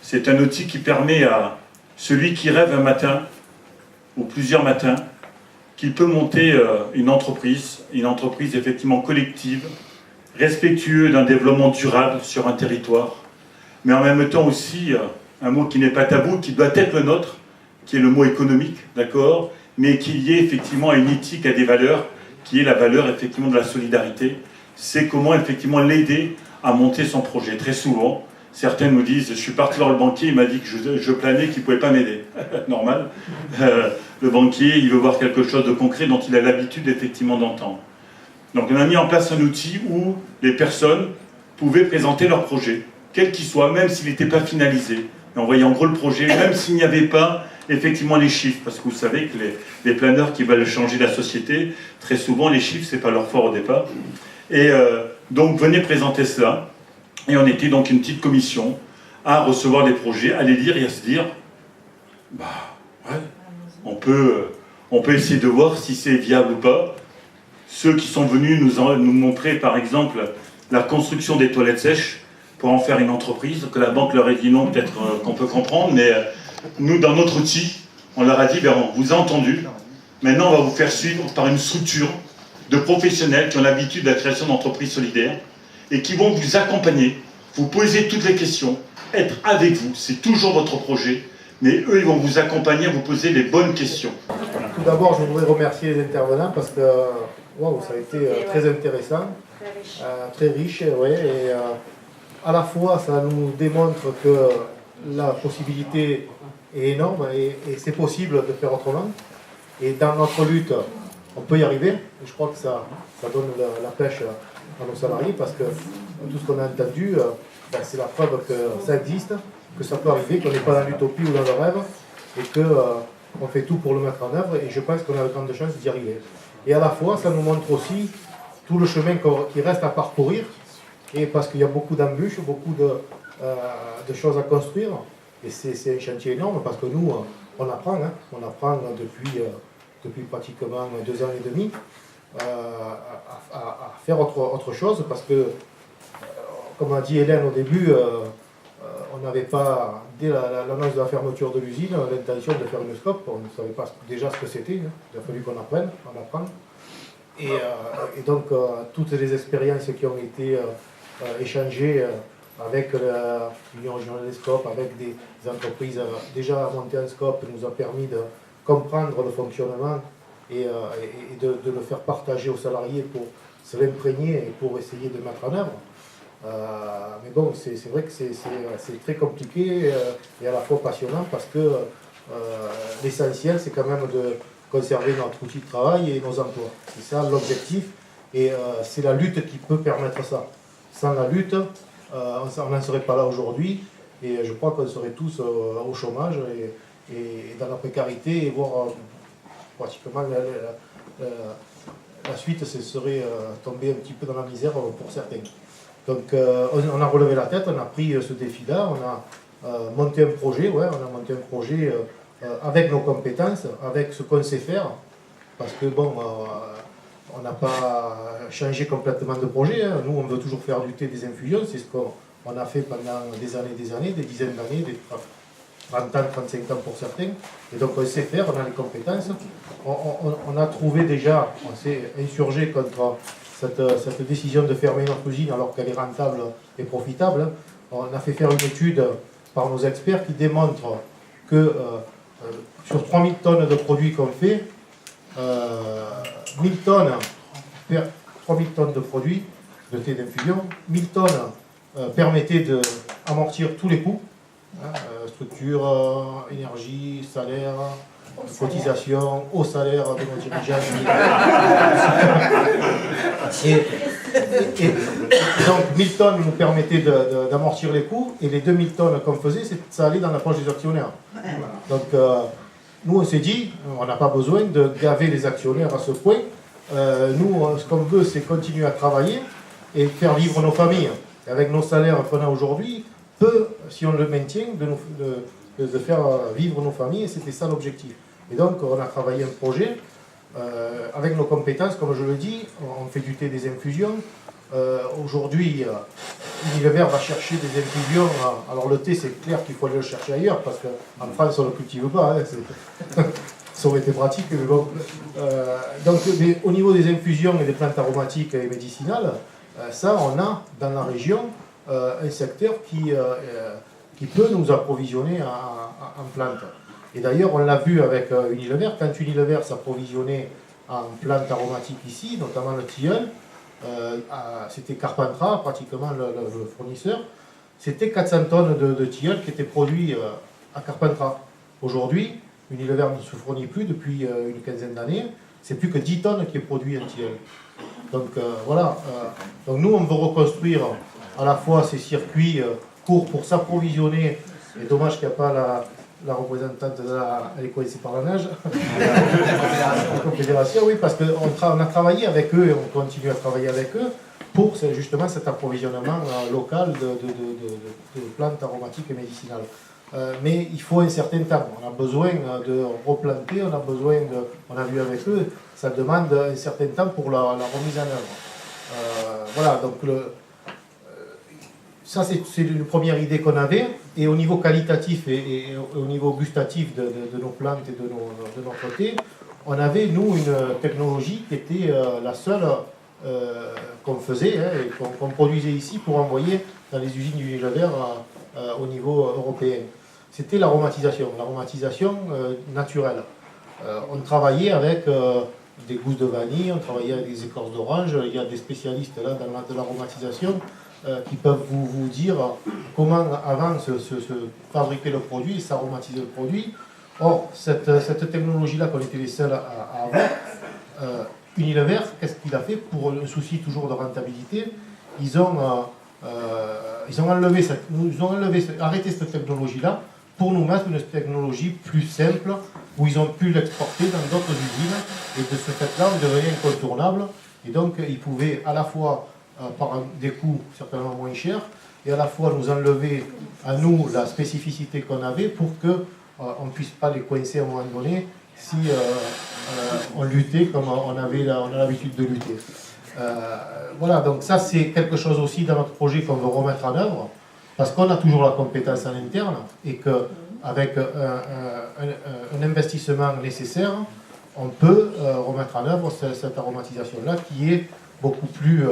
C'est un outil qui permet à celui qui rêve un matin, ou plusieurs matins, qu'il peut monter une entreprise effectivement collective, respectueuse d'un développement durable sur un territoire, mais en même temps aussi un mot qui n'est pas tabou, qui doit être le nôtre, qui est le mot économique, d'accord, mais qui est lié effectivement à une éthique, à des valeurs, qui est la valeur effectivement de la solidarité. C'est comment effectivement l'aider à monter son projet. Très souvent, certains nous disent, je suis parti voir le banquier, il m'a dit que je planais qu'il ne pouvait pas m'aider. Normal. Le banquier, il veut voir quelque chose de concret dont il a l'habitude effectivement d'entendre. Donc on a mis en place un outil où les personnes pouvaient présenter leur projet, quel qu'il soit, même s'il n'était pas finalisé. Et on voyait en gros le projet, même s'il n'y avait pas effectivement les chiffres, parce que vous savez que les planeurs qui veulent changer la société, très souvent les chiffres, ce n'est pas leur fort au départ. Et donc venez présenter cela. Et on était donc une petite commission à recevoir des projets, à les lire et à se dire, bah ouais, on peut essayer de voir si c'est viable ou pas. Ceux qui sont venus nous montrer par exemple la construction des toilettes sèches pour en faire une entreprise, que la banque leur ait dit non, peut-être qu'on peut comprendre, mais nous dans notre outil, on leur a dit, ben, on vous a entendu, maintenant on va vous faire suivre par une structure de professionnels qui ont l'habitude de la création d'entreprises solidaires et qui vont vous accompagner, vous poser toutes les questions, être avec vous, c'est toujours votre projet, mais eux, ils vont vous accompagner, vous poser les bonnes questions. Tout d'abord, je voudrais remercier les intervenants parce que wow, ça a été très intéressant, très riche, ouais, et à la fois, ça nous démontre que la possibilité est énorme et c'est possible de faire autrement. Et dans notre lutte, on peut y arriver. Et je crois que ça donne la pêche à nos salariés parce que tout ce qu'on a entendu, c'est la preuve que ça existe, que ça peut arriver, qu'on n'est pas dans l'utopie ou dans le rêve et qu'on fait tout pour le mettre en œuvre et je pense qu'on a de grandes chances d'y arriver. Et à la fois, ça nous montre aussi tout le chemin qui reste à parcourir et parce qu'il y a beaucoup d'embûches, beaucoup de choses à construire et c'est un chantier énorme parce que nous, on apprend depuis pratiquement 2 ans et demi à faire autre chose parce que, comme a dit Hélène au début, on n'avait pas, dès l'annonce de la fermeture de l'usine, l'intention de faire une scope, on ne savait pas déjà ce que c'était, hein. Il a fallu qu'on apprenne. Et donc, toutes les expériences qui ont été échangées avec l'Union régionale des scopes, avec des entreprises déjà montées en scope, nous a permis de comprendre le fonctionnement et de le faire partager aux salariés pour se l'imprégner et pour essayer de mettre en œuvre. Mais bon, c'est vrai que c'est très compliqué et à la fois passionnant parce que l'essentiel c'est quand même de conserver notre outil de travail et nos emplois. C'est ça l'objectif et c'est la lutte qui peut permettre ça. Sans la lutte, on n'en serait pas là aujourd'hui et je crois qu'on serait tous au chômage et dans la précarité et voire pratiquement la suite ce serait tomber un petit peu dans la misère pour certains. Donc on a relevé la tête, on a pris ce défi-là, on a monté un projet, avec nos compétences, avec ce qu'on sait faire, parce que bon, on n'a pas changé complètement de projet, hein. Nous on veut toujours faire du thé des infusions, c'est ce qu'on a fait pendant des années, des dizaines d'années, des 30 ans, 35 ans pour certains, et donc on sait faire, on a les compétences, on a trouvé déjà, on s'est insurgé contre cette décision de fermer notre usine alors qu'elle est rentable et profitable. On a fait faire une étude par nos experts qui démontre que sur 3000 tonnes de produits qu'on fait, 1000 tonnes, 3000 tonnes de produits de thé d'infusion, 1000 tonnes permettaient d'amortir tous les coûts, structure, énergie, salaire, cotisation, au salaire de nos dirigeants. Et donc 1000 tonnes nous permettaient d'amortir les coûts et les 2000 tonnes qu'on faisait, ça allait dans la poche des actionnaires. Donc nous on s'est dit, on n'a pas besoin de gaver les actionnaires à ce point. Nous ce qu'on veut c'est continuer à travailler et faire vivre nos familles. Et avec nos salaires qu'on a aujourd'hui, si on le maintient, de faire vivre nos familles et c'était ça l'objectif. Et donc on a travaillé un projet avec nos compétences, comme je le dis, on fait du thé des infusions, Aujourd'hui, Unilever va chercher des infusions. Alors le thé, c'est clair qu'il faut aller le chercher ailleurs, parce qu'en France, on ne le cultive pas. Hein, ça aurait été pratique. Mais bon. Donc, mais au niveau des infusions et des plantes aromatiques et médicinales, ça, on a dans la région un secteur qui peut nous approvisionner en plantes. Et d'ailleurs, on l'a vu avec Unilever, quand Unilever s'approvisionnait en plantes aromatiques ici, notamment le tilleul, c'était Carpentras, pratiquement le fournisseur, c'était 400 tonnes de tilleul qui étaient produits à Carpentras. Aujourd'hui, Unilever ne se fournit plus depuis une quinzaine d'années, c'est plus que 10 tonnes qui est produit en tilleul. Donc voilà, donc nous on veut reconstruire à la fois ces circuits courts pour s'approvisionner, et dommage qu'il n'y a pas la représentante de elle est coincée par la neige, la Confédération, oui, parce qu'on a travaillé avec eux et on continue à travailler avec eux pour justement cet approvisionnement local de plantes aromatiques et médicinales. Mais il faut un certain temps, on a besoin de replanter, on a vu avec eux, ça demande un certain temps pour la remise en œuvre. Voilà, donc ça c'est une première idée qu'on avait, et au niveau qualitatif et au niveau gustatif de nos plantes et de notre thé, on avait nous une technologie qui était la seule qu'on faisait et qu'on produisait ici pour envoyer dans les usines Unilever au niveau européen. C'était l'aromatisation naturelle. On travaillait avec des gousses de vanille, on travaillait avec des écorces d'orange. Il y a des spécialistes là de l'aromatisation qui peuvent vous dire comment avant se fabriquer le produit et s'aromatiser le produit. Or, cette technologie-là qu'on était les seuls à avoir, Unilever, qu'est-ce qu'il a fait pour un souci toujours de rentabilité? Ils ont arrêté cette technologie-là pour nous mettre une technologie plus simple, où ils ont pu l'exporter dans d'autres usines, et de ce fait-là, on devenait incontournable, et donc ils pouvaient à la fois, par des coûts certainement moins chers, et à la fois nous enlever à nous la spécificité qu'on avait pour qu'on ne puisse pas les coincer à un moment donné si on luttait comme on a l'habitude de lutter. Voilà, donc ça c'est quelque chose aussi dans notre projet qu'on veut remettre en œuvre, parce qu'on a toujours la compétence en interne, et qu'avec un investissement nécessaire, on peut remettre en œuvre cette aromatisation-là qui est beaucoup plus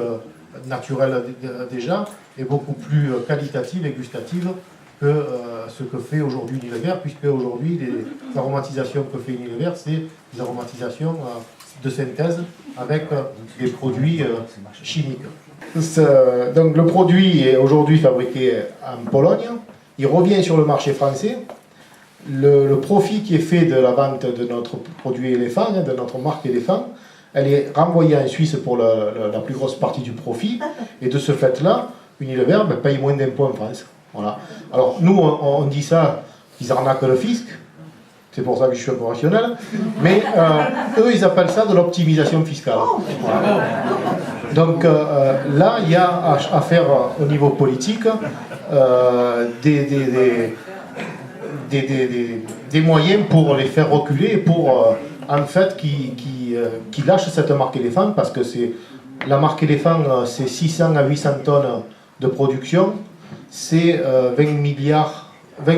naturelle déjà, et beaucoup plus qualitative et gustative que ce que fait aujourd'hui Unilever, puisque aujourd'hui les aromatisations que fait Unilever, c'est des aromatisations de synthèse avec des produits chimiques. Donc le produit est aujourd'hui fabriqué en Pologne, il revient sur le marché français. Le profit qui est fait de la vente de notre produit éléphant, de notre marque éléphant, elle est renvoyée en Suisse pour la plus grosse partie du profit, et de ce fait-là, Unilever paye moins d'impôts en France. Voilà. Alors nous on dit ça, ils arnaquent le fisc, c'est pour ça que je suis opérationnel, mais eux ils appellent ça de l'optimisation fiscale. Voilà. Donc là il y a à faire au niveau politique des moyens pour les faire reculer, et pour en fait qui lâchent cette marque éléphant, parce que la marque éléphant c'est 600 à 800 tonnes de production, c'est 20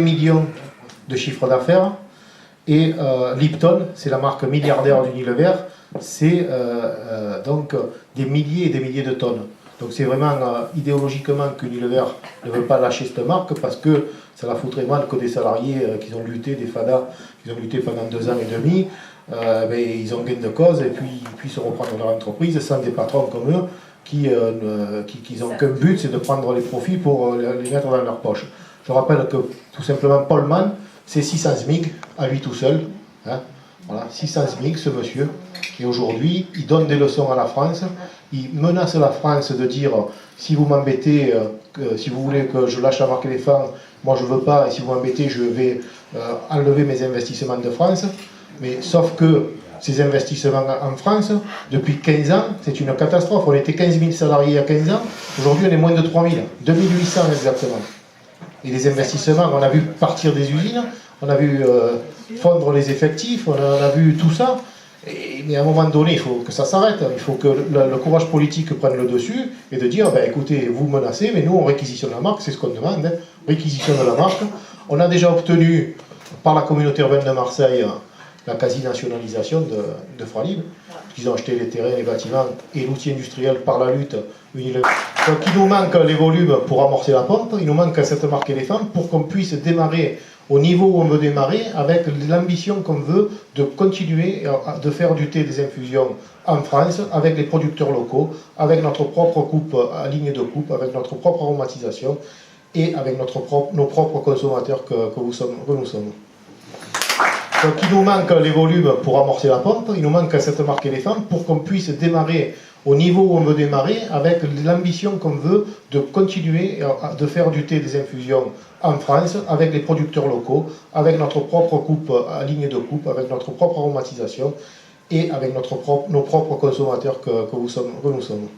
millions de chiffre d'affaires, et Lipton, c'est la marque milliardaire d'Unilever, c'est donc des milliers et des milliers de tonnes. Donc c'est vraiment idéologiquement qu'Unilever ne veut pas lâcher cette marque, parce que ça la foutrait mal que des salariés qui ont lutté, des FADA, qui ont lutté pendant 2 ans et demi, ils ont gain de cause, et puis ils puissent reprendre leur entreprise sans des patrons comme eux qui n'ont qu'un but, c'est de prendre les profits pour les mettre dans leur poche. Je rappelle que tout simplement Paul Mann, c'est 600 SMIC à lui tout seul. Hein. Voilà, 600 SMIC ce monsieur. Et aujourd'hui, il donne des leçons à la France. Il menace la France de dire si vous m'embêtez, si vous voulez que je lâche la marque éléphant, moi je ne veux pas, et si vous m'embêtez, je vais enlever mes investissements de France. Mais sauf que ces investissements en France, depuis 15 ans, c'est une catastrophe. On était 15 000 salariés il y a 15 ans, aujourd'hui on est moins de 3 000, 2800 exactement. Et les investissements, on a vu partir des usines, on a vu fondre les effectifs, on a vu tout ça, Mais à un moment donné, il faut que ça s'arrête. Il faut que le courage politique prenne le dessus et de dire, ben, écoutez, vous menacez, mais nous on réquisitionne la marque, c'est ce qu'on demande, hein. On réquisitionne la marque. On a déjà obtenu par la communauté urbaine de Marseille la quasi-nationalisation de Fralib. Ils ont acheté les terrains, les bâtiments et l'outil industriel par la lutte. Donc il nous manque les volumes pour amorcer la pompe, il nous manque cette marque éléphant pour qu'on puisse démarrer au niveau où on veut démarrer, avec l'ambition qu'on veut de continuer de faire du thé des infusions en France, avec les producteurs locaux, avec notre propre coupe à ligne de coupe, avec notre propre aromatisation et avec nos propres consommateurs que nous sommes. Donc il nous manque les volumes pour amorcer la pompe, il nous manque cette marque éléphant pour qu'on puisse démarrer au niveau où on veut démarrer, avec l'ambition qu'on veut de continuer de faire du thé des infusions en France, avec les producteurs locaux, avec notre propre coupe à ligne de coupe, avec notre propre aromatisation et avec nos propres consommateurs que nous sommes.